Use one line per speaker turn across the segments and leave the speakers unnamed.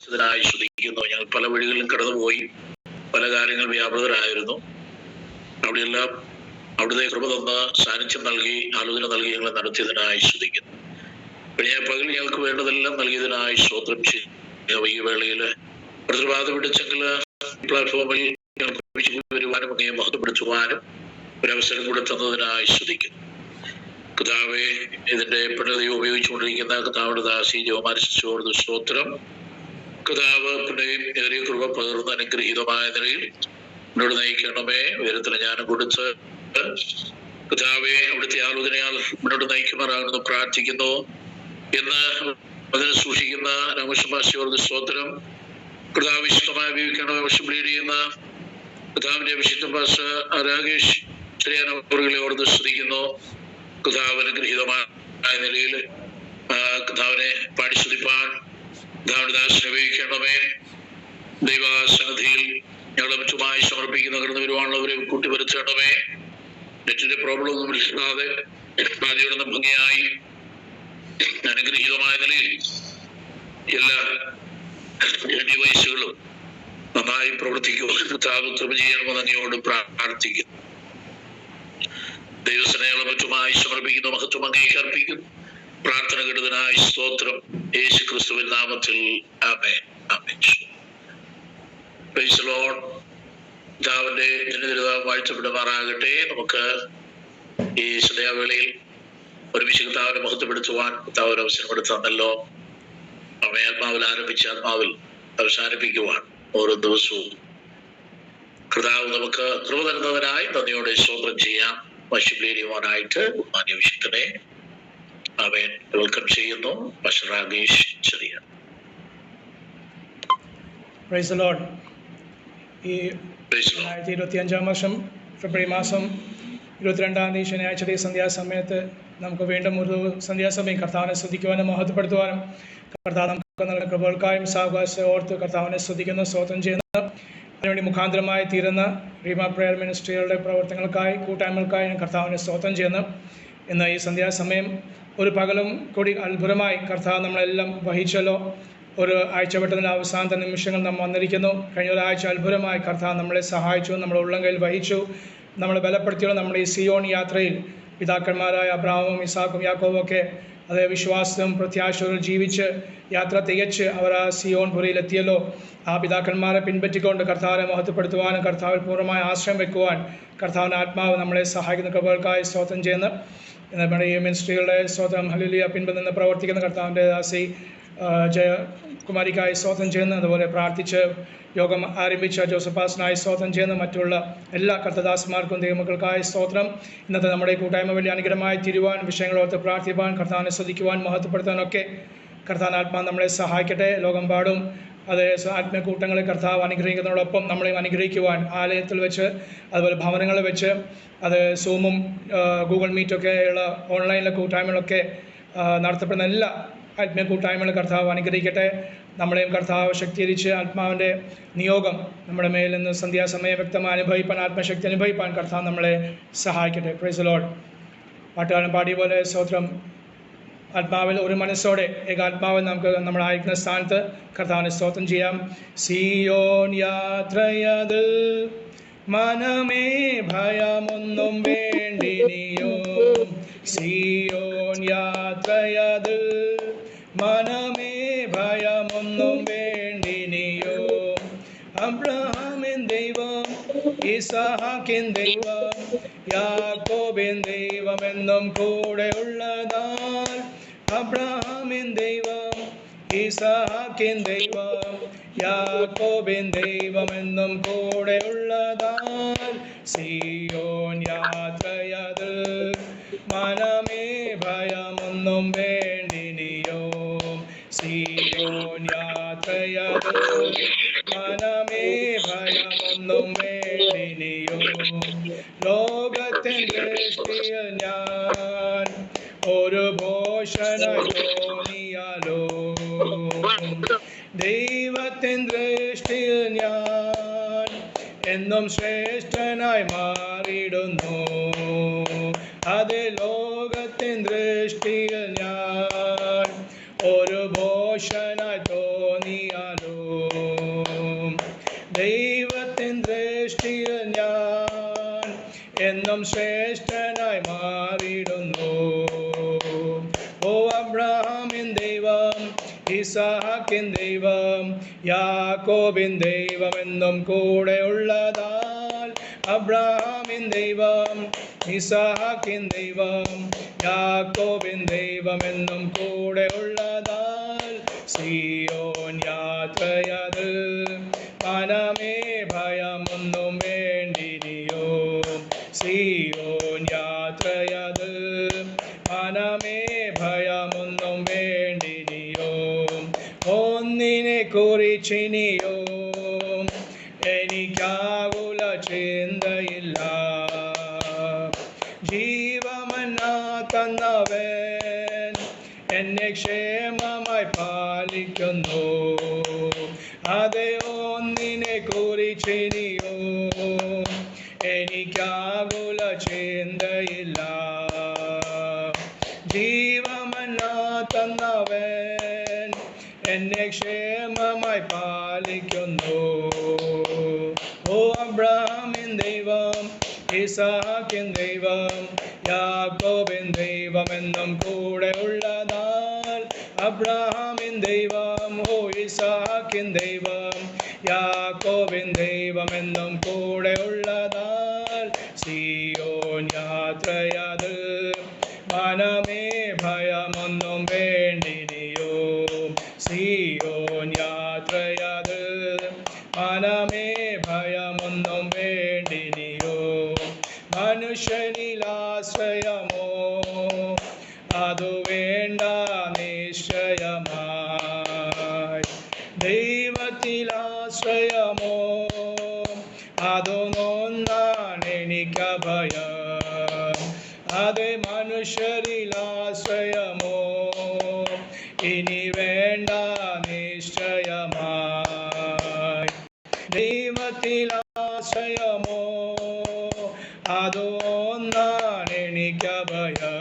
ഇതിനായി ശ്രദ്ധിക്കുന്നു. ഞങ്ങൾ പല വഴികളിലും കടന്നുപോയി, പല കാര്യങ്ങൾ വ്യാപൃതരായിരുന്നു. അവിടെയെല്ലാം അവിടുത്തെ കൃപ തന്ന് സാന്നിധ്യം നൽകി ആലോചന നൽകി ഞങ്ങളെ നടത്തിയതിനായി ശ്രദ്ധിക്കുന്നു. കഴിഞ്ഞ പകൽ ഞങ്ങൾക്ക് വേണ്ടതെല്ലാം നൽകിയതിനായി സ്തോത്രം ചെയ്യുക. ഈ വേളയിൽ പ്രതിവാദം പിടിച്ചെങ്കിൽ പ്ലാറ്റ്ഫോമിൽ വരുവാനും അങ്ങയെ മഹത്വപ്പെടുത്തുവാനും ഒരവസരം കൂടെ തന്നതിനായി ശ്രദ്ധിക്കുന്നു. കർത്താവെ, ഇതിന്റെ പിന്നീട് ഉപയോഗിച്ചുകൊണ്ടിരിക്കുന്ന കർത്താവിന്റെ ദാസി ജോമാരിച്ചോട് സ്തോത്രം. കർത്താവ് പിന്നെയും ഏറിയ കൃപ പകർന്ന് അനുഗ്രഹീതമായ നിലയിൽ എന്നോട് നയിക്കണമേ. ഉയരത്തിന് ജ്ഞാനം കൊടുത്ത് കർത്താവെ അവിടുത്തെ ആലോചനയാൽ മുന്നോട്ട് നയിക്കുമാറാകുന്നു പ്രാർത്ഥിക്കുന്നു എന്ന് അതിനെ സൂക്ഷിക്കുന്ന രാമകൃഷ്ണ സ്തോത്രം. കർത്താവ് വിശുദ്ധമായി ഉപയോഗിക്കണമേ. വർഷം ലീഡ് ചെയ്യുന്ന കർത്താവിന്റെ വിശുദ്ധ ഭാഷ രാകേഷ് ചെറിയാനവറുകളെ ഓർത്ത് ശ്രദ്ധിക്കുന്നു. കർത്താവ് അനുഗ്രഹീതമായ നിലയിൽ കർത്താവിനെ പാടി ശ്രദ്ധിപ്പാൻ കർത്താവിന്റെ ദാസനെ ഉപയോഗിക്കണമേ. ദൈവസന്നിധിയിൽ ഞങ്ങളെ മറ്റുമായി സമർപ്പിക്കുന്ന കടന്നു വരുവാനുള്ളവരെ കൂട്ടിവരുത്തണമേ. നെറ്റിന്റെ പ്രോബ്ലം ഒന്നും ഇല്ലാതെ ആദ്യം ഭംഗിയായി അനുഗ്രഹീതമായ നിലയിൽ എല്ലാ ഡിവൈസുകളും നന്നായി പ്രവർത്തിക്കുവാൻ കർത്താവ് കൃപ ചെയ്യണമെന്ന് അങ്ങയോട് പ്രാർത്ഥിക്കുന്നു. ദൈവസ്നേഹങ്ങളെ മറ്റുമായി സമർപ്പിക്കുന്നു. മഹത്വം അങ്ങേക്ക് അർപ്പിക്കുന്നു. പ്രാർത്ഥന കേട്ടതിനായി സ്തോത്രം. യേശു ക്രിസ്തുവിൻ നാമത്തിൽ ആമേൻ. ആമേൻ. Praise the Lord. കർത്താവിന്റെ ജനതിരുനാമം വാഴ്ത്തപ്പെടുമാറാകട്ടെ. നമുക്ക് ഈ സന്ധ്യാവേളയിൽ ഒരുമിച്ച് കർത്താവിനെ മഹത്വപ്പെടുത്തുവാൻ കർത്താവ് ഒരു അവസരം എടുത്തന്നല്ലോ. ആത്മാവിൽ ആരംഭിച്ച ആത്മാവിൽ അവസാനിപ്പിക്കുവാൻ ഓരോ ദിവസവും കർത്താവ് നമുക്ക് കൃപ തരുന്നവനായി നന്ദിയോടെ സ്തോത്രം ചെയ്യാം. ായിട്ട് മാന്യവിശുദ്ധനെ അവൻ വെൽക്കം ചെയ്യുന്നു. രാകേഷ് ചെറിയ.
Price the Lord. ഈ 2025 വർഷം ഫെബ്രുവരി മാസം 22-ാം തീയതി ശനിയാഴ്ച സന്ധ്യാസമയത്ത് നമുക്ക് വീണ്ടും ഒരു സന്ധ്യാസമയം കർത്താവിനെ സ്തുതിക്കുവാനും മഹത്വപ്പെടുത്തുവാനും കർത്താവ് നമുക്ക് നൽകുന്ന കൃപകൾക്കായും സാവകാശം ഓർത്ത് കർത്താവിനെ സ്തുതിക്കുന്നു, സ്തോത്രം ചെയ്യുന്നു. അതിനുവേണ്ടി മുഖാന്തരമായി തീരുന്ന റീമ പ്രെയർ മിനിസ്ട്രികളുടെ പ്രവർത്തനങ്ങൾക്കായി കൂട്ടായ്മകൾക്കായി കർത്താവിനെ സ്തോത്രം ചെയ്യുന്നു. ഇന്ന് ഈ സന്ധ്യാസമയം ഒരു പകലും കൂടി അത്ഭുതമായി കർത്താവ് നമ്മളെല്ലാം വഹിച്ചല്ലോ. ഒരു ആഴ്ചവട്ടത്തിൻ്റെ അവസാനത്തെ നിമിഷങ്ങൾ നാം വന്നിരിക്കുന്നു. കഴിഞ്ഞ ഒരാഴ്ച അത്ഭുതമായി കർത്താവ് നമ്മളെ സഹായിച്ചു, നമ്മളെ ഉള്ളംകൈയിൽ വഹിച്ചു, നമ്മളെ ബലപ്പെടുത്തിയുള്ള നമ്മുടെ ഈ സിയോൺ യാത്രയിൽ പിതാക്കന്മാരായ അബ്രാഹമും ഇസാക്കും യാക്കോബും ഒക്കെ അതേ വിശ്വാസവും പ്രത്യാശകളും ജീവിച്ച് യാത്ര തികച്ച് അവർ ആ സിയോൺ പുരയിലെത്തിയല്ലോ. ആ പിതാക്കന്മാരെ പിൻപറ്റിക്കൊണ്ട് കർത്താവിനെ മഹത്വപ്പെടുത്തുവാനും കർത്താവിൽ പൂർണ്ണമായ ആശ്രയം വെക്കുവാൻ കർത്താവിൻ്റെ ആത്മാവ് നമ്മളെ സഹായിക്കുന്ന കൃപകൾക്കായി സ്തോത്രം ചെയ്യുന്നു. നമ്മുടെ ഈ മിനിസ്ട്രികളുടെ സ്തോത്രം ഹല്ലേലൂയ പിൻപ് പ്രവർത്തിക്കുന്ന കർത്താവിൻ്റെ ദാസി ജയകുമാരിക്കായി സ്തോത്രം ചെയ്യുന്നു. അതുപോലെ പ്രാർത്ഥിച്ച് യോഗം ആരംഭിച്ച ജോസഫാസിനായി സ്തോത്രം ചെയ്യുന്നു. മറ്റുള്ള എല്ലാ കർത്തദാസന്മാർക്കും ദൈവമക്കൾക്കായി സ്തോത്രം. ഇന്നത്തെ നമ്മുടെ കൂട്ടായ്മ വലിയ അനുഗ്രഹമായി തീരുവാൻ, വിഷയങ്ങളോർത്ത് പ്രാർത്ഥിപ്പാൻ, കർത്താവിനെ സ്തുതിക്കുവാൻ, മഹത്വപ്പെടുത്താനൊക്കെ കർത്താവിൻ്റെ ആത്മാവ് നമ്മളെ സഹായിക്കട്ടെ. ലോകമെമ്പാടും അതേ ആത്മീയ കൂട്ടങ്ങളെ കർത്താവ് അനുഗ്രഹിക്കുന്നതോടൊപ്പം നമ്മളെയും അനുഗ്രഹിക്കുവാൻ ആലയത്തിൽ വെച്ച് അതുപോലെ ഭവനങ്ങളിൽ വെച്ച് അത് സൂമും ഗൂഗിൾ മീറ്റൊക്കെ ഉള്ള ഓൺലൈനിലെ കൂട്ടായ്മകളൊക്കെ നടത്തപ്പെടുന്ന എല്ലാ ആത്മീയ കൂട്ടായ്മകൾ കർത്താവ് അനുഗ്രഹിക്കട്ടെ. നമ്മളെയും കർത്താവ് ശക്തീകരിച്ച് ആത്മാവിൻ്റെ നിയോഗം നമ്മുടെ മേൽ നിന്ന് സന്ധ്യാസമയം വ്യക്തമായി അനുഭവിപ്പാൻ, ആത്മശക്തി അനുഭവിപ്പാൻ കർത്താവ് നമ്മളെ സഹായിക്കട്ടെ. Price the Lord. പാട്ടുകാരൻ പാടിയ പോലെ സ്തോത്രം. ആത്മാവിൽ ഒരു മനസ്സോടെ ഏകാത്മാവിൽ നമുക്ക് നമ്മളായിരിക്കുന്ന സ്ഥാനത്ത് കർത്താവിനെ സ്തോത്രം ചെയ്യാം. സിയോൻ യാത്രയത് മനമേ ഭയമൊന്നും വേണ്ടിനിയോ. സിയോൻ യാത്രയത് മനമേ ഭയമൊന്നും വേണ്ടിനിയോ. അബ്രഹാമിൻ ദൈവം, ഇസഹാക്കിൻ ദൈവം, യാക്കോബിൻ ദൈവമെന്നും കൂടെ ഉള്ളതാൽ. അബ്രഹാമിൻ ദൈവം, ഇസഹാക്കിൻ ദൈവം, യാക്കോബിൻ ദൈവമെന്നും കൂടെ ഉള്ളതാൽ. സിയോൻ യാത്രയത് മനമേ ഭയമൊന്നും വേണ്ടിനിയോ. സിയോൻ യാത്രയത് മനമേ ഭയമൊന്നും വേണ്ടിനിയോ. ലോകത്തിൻ ദൃഷ്ടിയിൽ ഞാൻ ഒരു ഭോഷനായി തോന്നിയാലോ, ദൈവത്തിൻ ദൃഷ്ടിയിൽ ഞാൻ എന്നും ശ്രേഷ്ഠനായി മാറിയിടുന്നു. അത് ലോകത്തിൻ ദൃഷ്ടിയിൽ ഞാൻ ഒരു ഭോഷനായി തോന്നിയാലോ, ദൈവത്തിൻ ദൃഷ്ടിയിൽ ഞാൻ എന്നും ശ്രേഷ്ഠനായി മാറിയിടുന്നു. ഓ അബ്രഹാമിൻ ദൈവം, ഇസഹാക്കിൻ ദൈവം, യാക്കോബിൻ ദൈവം എന്നും കൂടെ ഉള്ളതാൽ. അബ്രഹാമിൻ ദൈവം, ഇസഹാക്കിൻ ദൈവം, യാക്കോബിൻ ദൈവം എന്നും കൂടെ ഉള്ളതാൽ. സിയോൻ യാത്രയത് മനമേ ഭയമൊന്നും വേണ്ടിനിയോ. സിയോൻ യാത്രയത് മനമേ ഭയമൊന്നും വേണ്ടിനിയോ. ഒന്നിനെ കുറിച്ചിനിയോ എനിക്കാകുല ചിന്തയില്ല. ജീവമന്നാ തന്നവൻ എന്നെ ക്ഷേമമായി പാലിക്കുന്നു. അതേ ഒന്നിനെ കുറിച്ചിനിയോ എനിക്കാകുല ചിന്തയില്ല. ജീവമന്നാ തന്നവൻ എന്നെ ക്ഷേമമായി പാലിക്കുന്നു. ഓ അബ്രഹാമിൻ ദൈവം, ഇസഹാക്കിൻ ദൈവം, യാക്കോബിൻ ദൈവം എന്നും കൂടെ ഉള്ളതാൽ. അബ്രഹാമിൻ ദൈവം, ഓ ഇസഹാക്കിൻ ദൈവം, യാക്കോബിൻ ദൈവം എന്നും കൂടെ ഉള്ളതാൽ. സിയോൻ യാത്രയത് മനമേ ഭയമൊന്നും വേണ്ടിനിയോ. സിയോൻ യാത്രയത് മനമേ ഭയമൊന്നും വേണ്ടിനിയോ. മനുഷ്യനിലാശ്രയമോ അതു വേണ്ട നിശ്ചയമായി. ദൈവത്തിലാശ്രയമോ അതു നൊന്നാണ് എനിക്കഭയം. അത് മനുഷ്യരിലാശ്രയമോ ഇനി വേണ്ട നിശ്ചയമായി. ദൈവത്തിലാശ്രയമോ അതു ഒന്നാണ് എനിക്കഭയം.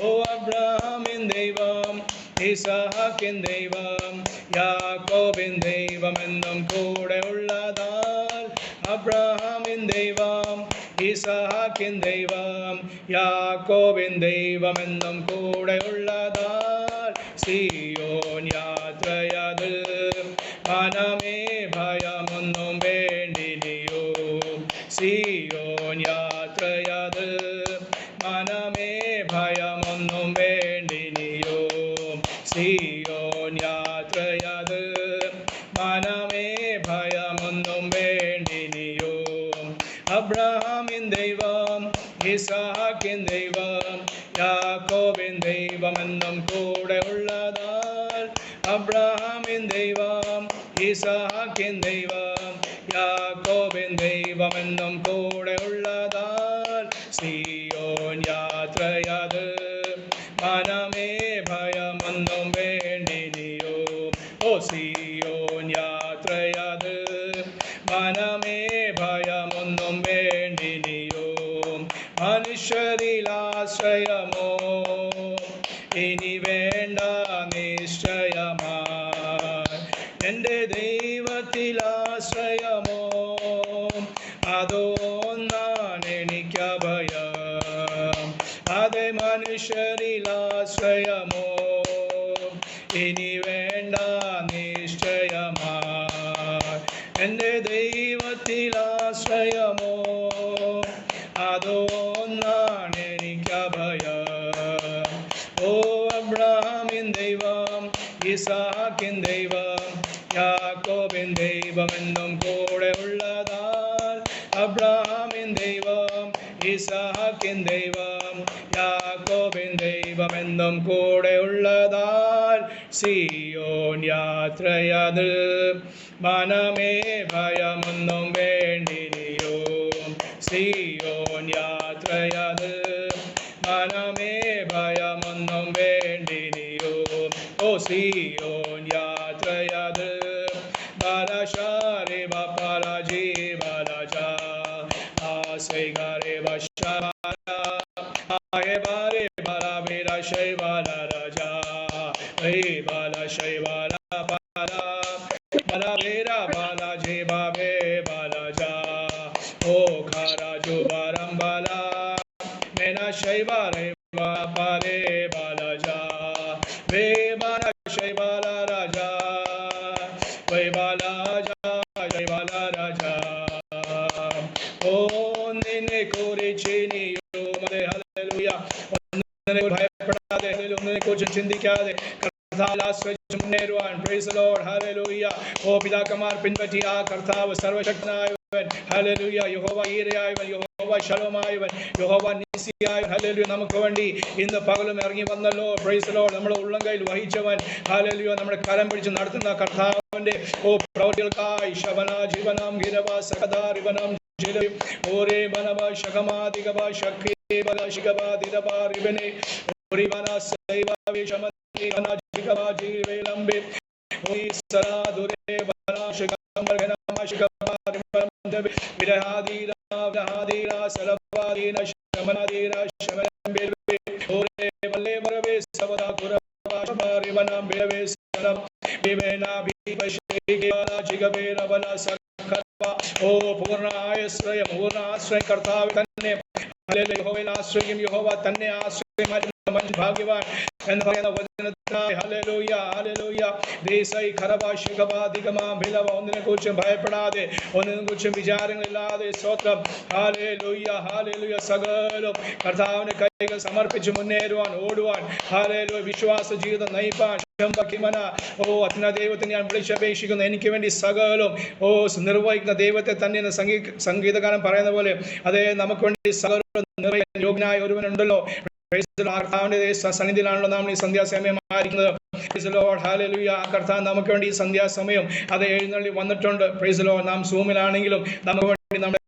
ഓ അബ്രഹാമിൻ ദൈവം, ഇസഹാക്കിൻ ദൈവം, യാക്കോബിൻ ദൈവം എന്നും കൂടെ ഉള്ളതാൽ. അബ്രഹാമിൻ ദൈവം, ഇസഹാക്കിൻ ദൈവം, യാക്കോബിൻ ദൈവം എന്നും കൂടെ ഉള്ളതാൽ. സിയോൻ യാത്രയത് മനമേ ഭയമൊന്നും വേണ്ടിനിയോ. സിയോൻ യാത്രയത് മനമേ ഭയമൊന്നും വേണ്ടിനിയോ. സിയോൻ യാത്രയത് മനമേ ഭയമൊന്നും വേണ്ടിനിയോ. അബ്രഹാമിൻ ദൈവം, ഇസഹാക്കിൻ ദൈവം, യാക്കോബിൻ ദൈവം എന്നും കൂടെ ഉള്ളതാൽ. അബ്രഹാമിൻ ദൈവം, ഇസഹാക്കിൻ ദൈവം, യാക്കോബിൻ ദൈവം എന്നും കൂടെ ഉള്ളതാൽ. സിയോൻ യാത്രയത് മനമേ ഭയമൊന്നും വേണ്ടിനിയോ. ഓ സിയോൻ യാത്രയത് മനമേ ഭയമൊന്നും വേണ്ടിനിയോ. മനുഷ്യരിലാശ്രയമോ ഇനി വേണ്ട നിശ്ചയമായി. എൻ്റെ ദൈവത്തിലാശ്രയമോ അതോ ഒന്നാണ് എനിക്കഭയം. അത് മനുഷ്യരിലാശ്രയമോ ഇനി വേണ്ട നിശ്ചയമായി. എൻ്റെ ദൈവത്തിലാശ്രയമോ അതോ ഒന്നാണ് എനിക്കഭയം. ഓ അബ്രഹാമിൻ ദൈവം, ഇസഹാക്കിൻ ദൈവം, യാക്കോബിൻ ദൈവം എന്നും കൂടെ ഉള്ളതാൽ. അബ്രഹാമിൻ ദൈവം, ഇസഹാക്കിൻ ദൈവം, യാക്കോബിൻ ദൈവം എന്നും കൂടെ ഉള്ളതാൽ. സിയോൻ യാത്രയത് മനമേ ഭയമൊന്നും വേണ്ടിനിയോ. സിയോൻ യാത്രയത് മനമേ ഭയമൊന്നും വേണ്ടിനിയോ. ഓ സിയോൻ യാത്രയത് ബാലശാരി ബാലാജി ബാലജ ആസൈ ഗാരെ ബശാര ആയെ ബാരെ ബാല ബേര ശൈ ബാല രാജ ഏ ബാല ശൈ ബാല ബാല Balavera Balaji Babe Balaja O Kharaju Barambala Mena Shaiva Reva Pare Balaja Ve Bala Shaibala Raja Ve Balaja Shaibala Raja O Nine Kori Chini Yomade Hallelujah ഭയപ്പെടാതെ ഒന്നിനെ കുറിച്ച് ചിന്തിക്കാതെ praise the Lord, hallelujah. ഓ പിതാക്കന്മാർ പിൻപറ്റിയ ആ കർത്താവ് സർവശക്തനായവൻ, hallelujah. യഹോവ ഈരയായവൻ, യഹോവ ശലോമായവൻ, യഹോവ നീസിയായവൻ, hallelujah. നമുക്ക് വേണ്ടി ഇന്ന് പകലും ഇറങ്ങി വന്നല്ലോ, praise the Lord. നമ്മുടെ ഉള്ളംകൈയിൽ വഹിച്ചവൻ, hallelujah. നമ്മുടെ കരം പിടിച്ച് നടത്തുന്ന കർത്താവിന്റെ ഓ പ്രവൃത്തികൾക്കായി ശവന ജീവനാം ഗിരവ സകദാരിവനം ഓരേ ബനവ ശകമാദിഗവ ശക്തി ബല ശിഗവ ദിരവ റിബനെ ഓരിവന സൈവ വിഷമതി അനാജിഗവ ജീവേലംബെ ഓയി സരാദുരേ ബല ശകമർഗന ശകവ റിബനം വിരഹാദീര വിരഹാദീര സലവാദീന ശമനാദീര ശമലംബെ ഓരേ ബല്ലേ ബരവേ സവദാ കുരവ ശമരിവനം ബിരവേ സനം ബിവേന ബിപശേഗവ ജിഗവേര ബല ഓ പൂർണ്ണാശ്രയം പൂർണ്ണാശ്രയം കർത്താവ് തന്നെ യഹോവയിൽ ആശ്രയിക്കും യഹോവ തന്നെ ആശ്രയമായിട്ടുള്ള മനുഷ്യൻ ഭാഗ്യവാൻ എന്ന് പറയുന്ന വചനത്തിനായി ഹല്ലേലൂയ ഹല്ലേലൂയ ദേശൈ ഖരവാശികവാദികമാ ബിലവ ഒന്നിനെ കുറിച്ചും ഭയപ്പെടാതെ ഒന്നിനെ കുറിച്ചും വിചാരങ്ങളില്ലാതെ സ്തോത്രം ഹല്ലേലൂയ ഹല്ലേലൂയ സകലം കർത്താവിന്റെ കൈകൾ സമർപ്പിച്ച് മുന്നേറുവാൻ ഓടുവാൻ ഹല്ലേലൂയ വിശ്വാസ ജീവിതം നയിപ്പാൻ ഓ അത്യുന്ന ദൈവത്തെ ഞാൻ വിളിച്ചപേക്ഷിക്കുന്നു എനിക്ക് വേണ്ടി സകലം ഓ നിർവഹിക്കുന്ന ദൈവത്തെ തന്നെ സംഗീതകാരൻ പറയുന്ന പോലെ അതേ നമുക്ക് വേണ്ടി സകലം നിർവഹിക്കാൻ യോഗ്യനായ ഒരുവനുണ്ടല്ലോ കർത്താവിന്റെ സന്നിധിയിലാണല്ലോ നാം ഈ സന്ധ്യാസമയമായിരിക്കുന്നത്. ആ കർത്താവ് നമുക്ക് വേണ്ടി ഈ സന്ധ്യാസമയം അത് എഴുന്നള്ളി വന്നിട്ടുണ്ട്. Praise Lord. നാം സൂമിലാണെങ്കിലും നമുക്ക് വേണ്ടി നമ്മുടെ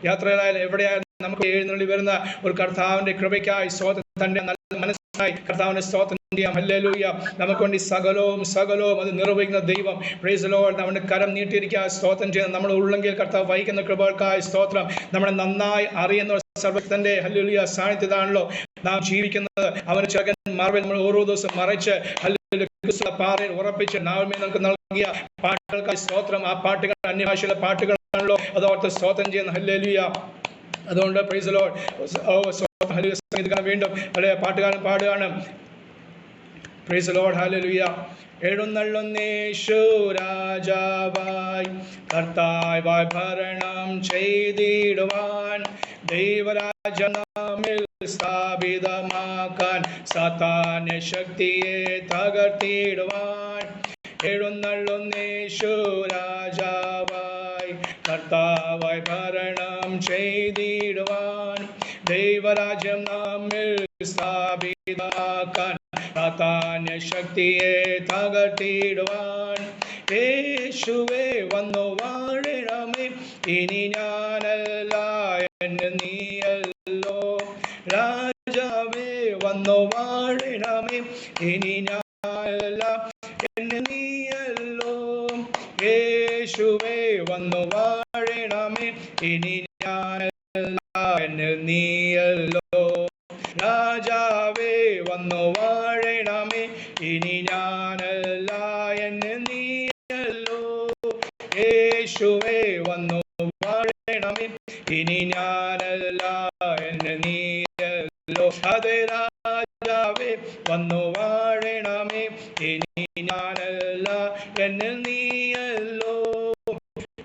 യാത്രയിലായാലും എവിടെയായാലും നമുക്ക് എഴുന്നള്ളി വരുന്ന ഒരു കർത്താവിന്റെ കൃപയ്ക്കായി സ്തോത്രം, തന്റെ നല്ല മനസ്സിനായി കർത്താവിന്റെ സ്തോത്രം ചെയ്യാം. ഹല്ലേലൂയ. നമുക്ക് വേണ്ടി സകലവും അത് നിർവഹിക്കുന്ന ദൈവം. Praise Lord. നമ്മുടെ കരം നീട്ടിയിരിക്കുക സ്തോത്രം ചെയ്യുന്ന നമ്മുടെ ഉള്ളെങ്കിൽ കർത്താവ് വഹിക്കുന്ന കൃപകൾക്കായി സ്തോത്രം. നമ്മളെ നന്നായി അറിയുന്ന സർവ്വത്തിന്റെ ഹല്ലേലൂയ സാന്നിധ്യത്തിലാണല്ലോ നാം ജീവിക്കുന്നത്. അവന് ചെറുകൻ മാർവിൽ നമ്മൾ ഓരോ ദിവസം മറച്ച് പാറയിൽ ഉറപ്പിച്ച് നാവിന്മേൽ നമുക്ക് നൽകിയ പാട്ടുകൾക്കായി സ്തോത്രം. ആ പാട്ടുകൾ അന്യഭാഷയിലെ പാട്ടുകളാണല്ലോ, അതോർത്ത് സ്തോത്രം ചെയ്യുന്ന ഹല്ലേലൂയ. അതുകൊണ്ട് പ്രൈസ് ലോർഡ്. വീണ്ടും പല പാട്ടുകാരൻ പാടുകയാണ്. Praise Lord. ഹല്ലേലൂയ. എഴുന്നള്ളുന്നേശു രാജാവായി കർത്താവായി ഭരണം ചെയ്തിടുവാൻ ദൈവരാജ്യം നാമിൽ സ്ഥാപിതമാക്കാൻ സാത്താന്യ ശക്തിയെ തകർത്തിടുവാൻ എഴുന്നള്ളുന്നേശു രാജാവായി കർത്താവായി ഭരണം ചെയ്തിടുവാൻ ദൈവരാജ്യം നമ്മിൽ സ്ഥാപിതമാക്കാൻ സാത്താന്യ ശക്തിയെ തകർത്തിടുവാൻ യേശുവേ വന്നു വാഴണമേ ഇനി ഞാനല്ല എന്ന് നീയല്ലോ. രാജാവേ വന്നു വാഴണമേ ഇനി ഞാനല്ല എന്ന് നീയല്ലോ. യേശുവേ വന്നു വാഴണമേ ഇനി ഞാനല്ല എന്ന് നീയല്ലോ. രാജാവേ വന്നു വാഴണമേ ഇനി ഞാനല്ല എന്ന് നീയല്ലോ. യേശുവേ വന്നു വാഴണമേ ഇനി ഞാനല്ല എന്ന് നീയല്ലോ. അതെ രാജാവേ വന്നു വാഴണമേ ഇനി ഞാനല്ല എന്ന് നീയല്ലോ.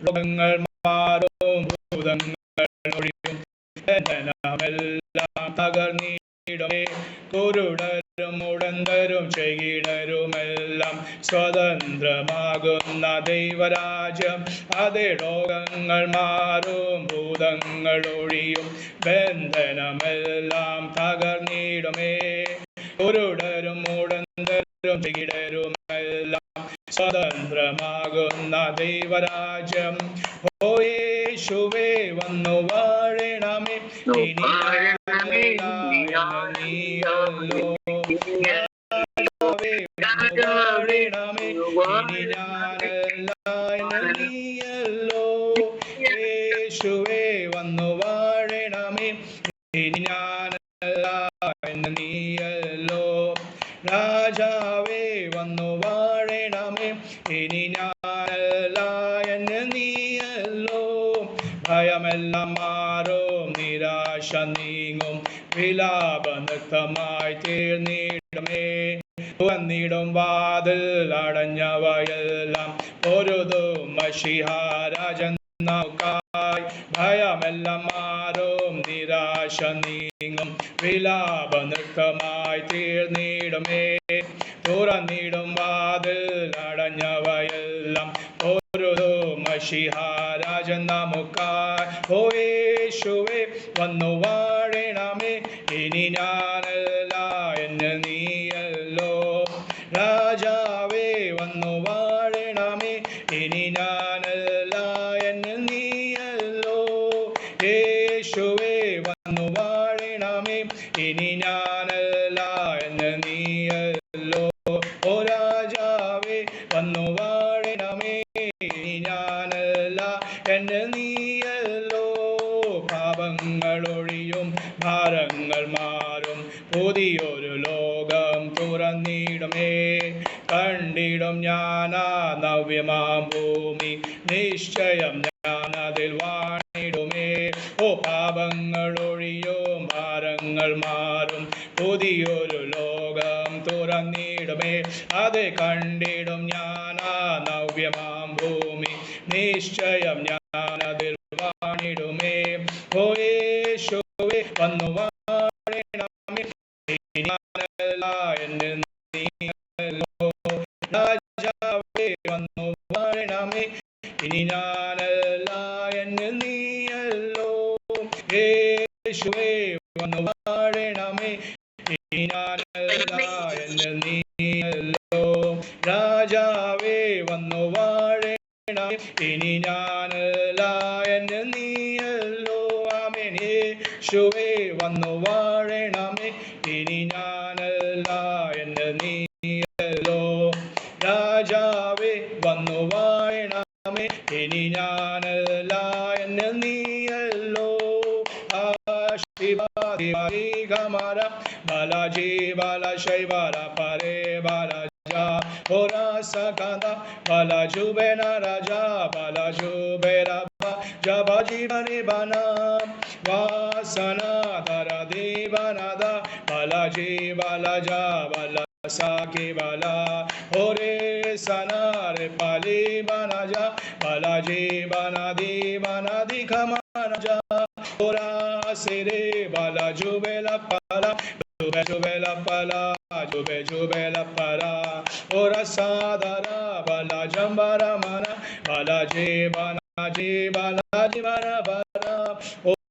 ലോകങ്ങൾ മാറും ഭൂതങ്ങൾ ഒഴിയും എല്ലാം തകർന്നിടുമേ. കുരുടരും മുടന്തരും ചെകിടരുമെല്ലാം സ്വതന്ത്രമാകുന്ന ദൈവരാജ്യം. അതേ ലോകങ്ങൾ മാറും ഭൂതങ്ങൾ ഒഴിയും ബന്ധനമെല്ലാം തകർന്നിടുമേ. കുരുടരും മുടന്തരും ചെകിടരുമെല്ലാം സ്വതന്ത്രമാകുന്ന ദൈവരാജ്യം. ഓ യേശുവേ വന്നു വാഴണമേ ഇനി നീയല്ലോ. വാഴണമേ ഇനി ഞാനല്ല എന്ന് നീയല്ലോ. യേശുവേ വന്നു വാഴണമേ ഇനി ഞാനല്ല എന്ന് നീയല്ലോ. രാജാവേ വന്നു വാഴ വാഴണമേ. ഇനി ഞാനല്ല എന്ന് നീയല്ലോ. ഭയമെല്ലാം മാറും, നിരാശ നീങ്ങും, വിലാപ നൃത്തമായി തീർന്നിടുമേ. വന്നിടും വാതിൽ അടഞ്ഞവയെല്ലാം പൊരുതും മശിഹാരാജൻ നമുക്കായി. ഭയമെല്ലാം മാറും, നിരാശ നീങ്ങും, വിലാപ നൃത്തമായി തീർന്നിടുമേ. തുറന്നിടും വാതിൽ അടഞ്ഞവയെല്ലാം പൊരുതും മശിഹാരാജൻ നമുക്കായി. ഓ യേശുവേ വന്നു വാഴണമേ. ഇനി ഞാനല്ല എന്ന് നീയല്ലോ. രാജാവേ വന്നു വാഴണമേ. ഇനി ഞാനല്ല എന്ന് നീയല്ലോ. യേശുവേ വന്നു വാഴണമേ. ഇനി ഞാനല്ല എന്ന് നീയല്ലോ. ഓ രാജാവേ വന്നു വാഴണമേ. ഇനി ഞാനല്ല എന്ന് നീയല്ലോ. പാപങ്ങളൊഴിയും, ഭാരങ്ങൾ മാറും, പുതിയൊരു ലോകം തുറന്നിടുമേ. കണ്ടിടും ഞാനാ നവ്യമാം ഭൂമി, നിശ്ചയം ഞാനതിൽ വാണിടുമേ. ഓ പാപങ്ങളൊഴിയും, ഭാരങ്ങൾ മാറും, പുതിയൊരു ലോകം തുറന്നിടുമേ. അത് കണ്ടിടും ഞാനാ നവ്യമാം ഭൂമി, നിശ്ചയം ഞാനതിൽ വാണിടുമേ. ഓ യേശുവേ വന്നു വാഴണമേ. ഞാനല്ല എന്ന് നീയല്ലോ. രാജാവേ വന്നു വാഴണമേ. ഇനി ഞാനല്ല എന്ന് നീയല്ലോ. യേശുവേ വന്നു വാഴണമേ. ഇനി ഞാനല്ല എന്ന് നീയല്ലോ. രാജാവേ വന്നു വാഴണമേ. ഇനി ഞാനല്ല എന്ന് നീയല്ലോ. ആമേൻ. യേശുവേ വന്നു വാഴണമേ. ഇനി ഞാനല്ല എന്ന് നീയല്ലോ. രാജാവേ വന്നു വാഴണമേ. ഇനി ഞാനല്ല എന്ന് നീയല്ലോ. ബാലാജി ബാലശൈവര പരേ ബാലാജാ ഓരാ സകദ ബാലാജുബേന രാജാ ബാലാജുബേര ജബജീവനി ബനാ വാസന ധര ദീവനദ ബാലാജി ബാലജാ ബാല साके बाला ओरे सना रे पाली बना जा बालाजी बना दी खमाना जा ओरा सिरे बाला जुबेला पाला जुबेला पाला जुबेला पाला ओरा सादारा बाला जंबारा माना बालाजी बना बारा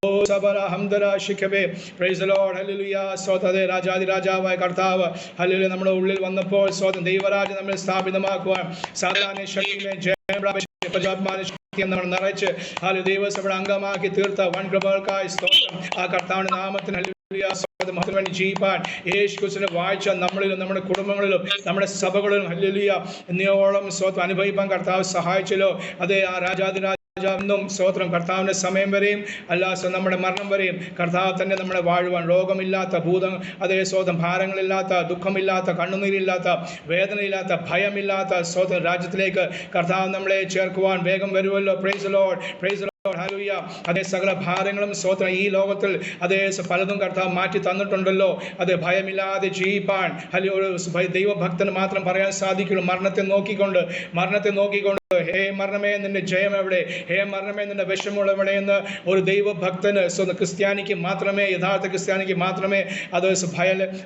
ഓ സബര ഹംദല ശിഖബേ പ്രൈസ് ദി ലോർഡ് ഹല്ലേലൂയ. സ്തോത്രത്തെ രാജാതിരാജാവായ കർത്താവ് ഹല്ലേലൂയ നമ്മുടെ ഉള്ളിൽ വന്നപ്പോൾ സ്തോത്രം ദൈവരാജ്യം നമ്മെ സ്ഥാപിതമാക്കുവാൻ സാധാരണ ശക്തിയിലെ ജയപ്രാപിച്ചാത്മാവിന്റെ ശക്തിയെ നമ്മൾ നിറച്ച് ഹല്ലേലൂയ ദൈവസഭയുടെ അംഗമാക്കി തീർത്ത വൻ കൃപകൾക്കായി സ്തോത്രം. ആ കർത്താവിന്റെ നാമത്തിന് ഹല്ലേലൂയ സ്തോത്രം വേണ്ടി ജീവിപ്പാൻ യേശു ക്രിസ്തുവിന്റെ വാഴ്ച നമ്മളിലും നമ്മുടെ കുടുംബങ്ങളിലും നമ്മുടെ സഭകളിലും ഹല്ലേലൂയ എന്നോളം സ്തോത്രം അനുഭവിപ്പാൻ കർത്താവ് സഹായിച്ചല്ലോ. അതേ ആ രാജാതിരാജാവിനും സ്തോത്രം കർത്താവിന്റെ സമയം വരെയും അല്ല നമ്മുടെ മരണം വരെയും കർത്താവ് തന്നെ നമ്മളെ വാഴുവാൻ രോഗമില്ലാത്ത ഭൂതം അതേ സ്തോത്രം ഭാരങ്ങളില്ലാത്ത ദുഃഖമില്ലാത്ത കണ്ണുനീരില്ലാത്ത വേദനയില്ലാത്ത ഭയമില്ലാത്ത സ്തോത്രം രാജ്യത്തിലേക്ക് കർത്താവ് നമ്മളെ ചേർക്കുവാൻ വേഗം വരുമല്ലോ. Price the Lord price the Lord hallelujah. അതേ സകല ഭാരങ്ങളും സ്തോത്രം ഈ ലോകത്തിൽ അതേ പലതും കർത്താവ് മാറ്റി തന്നിട്ടുണ്ടല്ലോ. അത് ഭയമില്ലാതെ ജീവിപ്പാൻ ഹല്ലേലൂയ ദൈവഭക്തന് മാത്രം പറയാൻ സാധിക്കുള്ളൂ. മരണത്തെ നോക്കിക്കൊണ്ട് ഹേ മരണമേ നിന്റെ ജയം എവിടെ, ഹേ മരണമേ നിന്റെ വിഷമങ്ങൾ എവിടെ എന്ന് ഒരു ദൈവഭക്തന് ക്രിസ്ത്യാനിക്ക് മാത്രമേ യഥാർത്ഥ ക്രിസ്ത്യാനിക്ക് മാത്രമേ അത്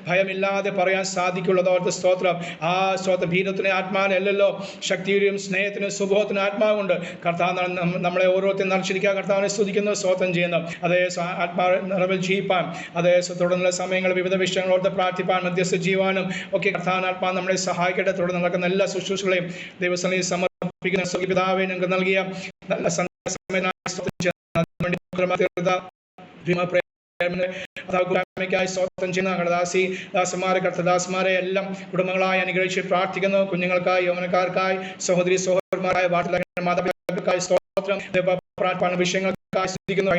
ഭയമില്ലാതെ പറയാൻ സാധിക്കുള്ളൂ. അതോർത്ത് സ്തോത്രം. ആ സ്തോത്രം ഭീരത്തിന് ആത്മാവിനല്ലല്ലോ ശക്തിയുടെയും സ്നേഹത്തിനും സുബോധത്തിനും ആത്മാവുണ്ട്. കർത്താവ് നമ്മളെ ഓരോരുത്തരും നിറച്ചിരിക്കുക. കർത്താവിനെ സ്തുതിക്കുന്നു സ്തോത്രം ചെയ്യുന്നു. അതേ ആത്മാവ് നിറവിൽ ജീവിപ്പാൻ അതേ തുടർന്നുള്ള സമയങ്ങൾ വിവിധ വിഷയങ്ങളോട് പ്രാർത്ഥിപ്പാൻ മധ്യസ്ഥ ജീവാനും ഒക്കെ കർത്താവിന് ആത്മാവ് നമ്മളെ സഹായിക്കട്ടെ. തുടർന്ന് നടക്കുന്ന എല്ലാ ശുശ്രൂഷകളെയും ദൈവസന്നിധിയിൽ സമർപ്പിക്കുന്ന പിതാവേ ഞങ്ങൾക്ക് നൽകിയ നല്ല ദാസന്മാരെ എല്ലാം കുടുംബങ്ങളായി അനുഗ്രഹിച്ച് പ്രാർത്ഥിക്കുന്നു. കുഞ്ഞുങ്ങൾക്കായി യൗവനക്കാർക്കായി സഹോദരി സഹോദരന്മാരായ മാതാപിതാക്കൾക്കായി സ്തോത്രം. വിഷയങ്ങൾക്കായി ശ്രദ്ധിക്കുന്നു.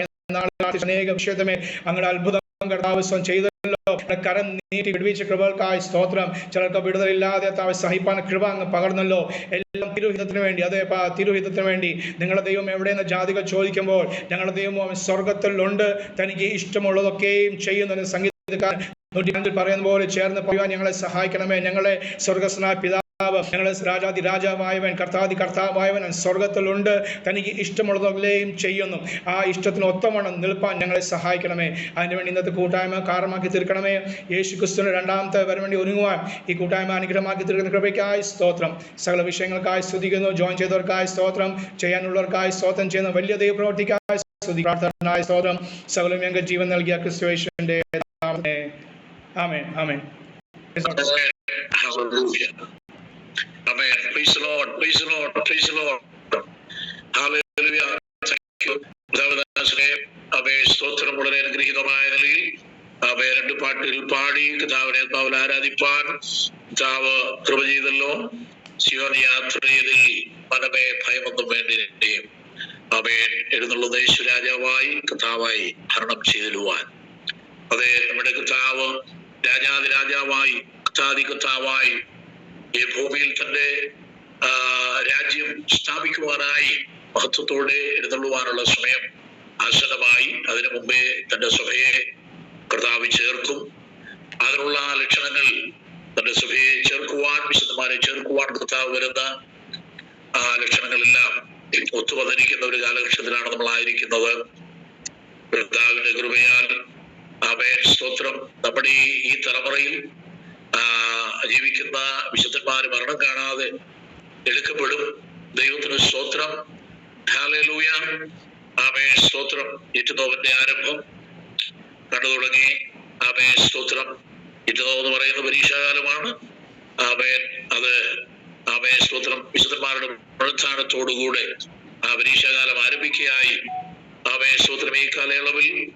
അനേക വിഷയത്തമേ അങ്ങനെ അത്ഭുതം കർത്താവ് ചെയ്തല്ലോ. കരം നീട്ടി വിടുവിച്ച കൃപകൾക്കായി സ്തോത്രം. ചിലർക്ക് വിടുതലില്ലാതെ സഹിപ്പാൻ കൃപ അങ്ങ് പകർന്നല്ലോ. എല്ലാം തിരുഹിതത്തിന് വേണ്ടി, അതെ തിരുഹിതത്തിന് വേണ്ടി. നിങ്ങളുടെ ദൈവം എവിടെയെന്ന് ജാതികൾ ചോദിക്കുമ്പോൾ ഞങ്ങളുടെ ദൈവം സ്വർഗത്തിലുണ്ട്, തനിക്ക് ഇഷ്ടമുള്ളതൊക്കെയും ചെയ്യുന്നതിന് സംഗീതക്കാരൻ 105 പറയുന്ന പോലെ ചേർന്ന് പറയുവാൻ ഞങ്ങളെ സഹായിക്കണമേ. ഞങ്ങളെ സ്വർഗസ്നായ പിതാവ്, ഞങ്ങളെ രാജാതി രാജാവായവൻ, കർത്താതി കർത്താവായവൻ സ്വർഗത്തിലുണ്ട്, തനിക്ക് ഇഷ്ടമുള്ളതൊക്കെയും ചെയ്യുന്നു. ആ ഇഷ്ടത്തിന് ഒത്തവണ്ണം നിൽപ്പാൻ ഞങ്ങളെ സഹായിക്കണമേ. അതിനുവേണ്ടി ഇന്നത്തെ കൂട്ടായ്മ കാരണമാക്കി തീർക്കണമേ. യേശു ക്രിസ്തുവിന്റെ രണ്ടാമത്തെ വരവിന് വേണ്ടി ഒരുങ്ങുവാൻ ഈ കൂട്ടായ്മ അനുഗ്രഹമാക്കി തീർക്കുന്ന കൃപയ്ക്കായി സ്തോത്രം. സകല വിഷയങ്ങൾക്കായി സ്തുതിക്കുന്നു. ജോയിൻ ചെയ്തവർക്കായി സ്തോത്രം, ചെയ്യാനുള്ളവർക്കായി സ്തോത്രം ചെയ്യുന്ന വലിയ ദൈവപ്രവർത്തിക്കായി സ്തുതി, പ്രാർത്ഥനായ സ്തോത്രം. സകലം ഞങ്ങൾക്ക് ജീവൻ നൽകിയ ക്രിസ്തുയേശുവിന്റെ നാമത്തിൽ ആമേൻ. ആമേൻ.
Amen. Praise the Lord. Praise the Lord. Praise the Lord. Hallelujah. Thank you. സ്തോത്രം. വളരെ അനുഗ്രഹീതമായ നിലയിൽ രണ്ട് പാട്ടുകൾ പാടി കർത്താവിനെ ആത്മാവിൽ ആരാധിപ്പാൻ കർത്താവ് കൃപ ചെയ്തല്ലോ. സിയോൻ യാത്രയിൽ മനമേ ഭയമൊന്നും വേണ്ടിയും എഴുന്നള്ളുന്ന യേശു രാജാവായി കർത്താവായി ഭരണം ചെയ്തിടുവാൻ. അതെ, നമ്മുടെ കർത്താവ് രാജാതി രാജാവായി കർത്താതി കർത്താവായി ഈ ഭൂമിയിൽ തന്റെ രാജ്യം സ്ഥാപിക്കുവാനായി മഹത്വത്തോടെ എഴുന്നള്ളുവാനുള്ള സമയം ആസന്നമായി. അതിനു മുമ്പേ തന്റെ സഭയെ കർത്താവ് ചേർക്കും. അതിനുള്ള ലക്ഷണങ്ങൾ തന്റെ സഭയെ ചേർക്കുവാൻ, വിശുദ്ധന്മാരെ ചേർക്കുവാൻ കർത്താവ് വരുന്ന ലക്ഷണങ്ങളെല്ലാം ഒത്തുവന്നിരിക്കുന്ന ഒരു കാലഘട്ടത്തിലാണ് നമ്മളായിരിക്കുന്നത്. കർത്താവിന്റെ കൃപയാൽ ആമേൻ സ്തോത്രം. നമ്മുടെ ഈ തലമുറയിൽ ജീവിക്കുന്ന വിശുദ്ധന്മാര് മരണം കാണാതെ എടുക്കപ്പെടും. ദൈവത്തിന് സ്തോത്രം. ഹല്ലേലൂയ. ആമേൻ സ്തോത്രം. ഈറ്റുനോവിന്റെ ആരംഭം കണ്ടു തുടങ്ങി. ആമേൻ സ്തോത്രം. ഈറ്റുനോവ് എന്ന് പറയുന്ന പരീക്ഷാകാലമാണ്. ആമേൻ. അത് ആമേൻ സ്തോത്രം. വിശുദ്ധന്മാരുടെ പുനരുത്ഥാനത്തോടുകൂടെ ആ പരീക്ഷാകാലം ആരംഭിക്കുകയായി. ആമേൻ സ്തോത്രം. ഈ കാലയളവിൽ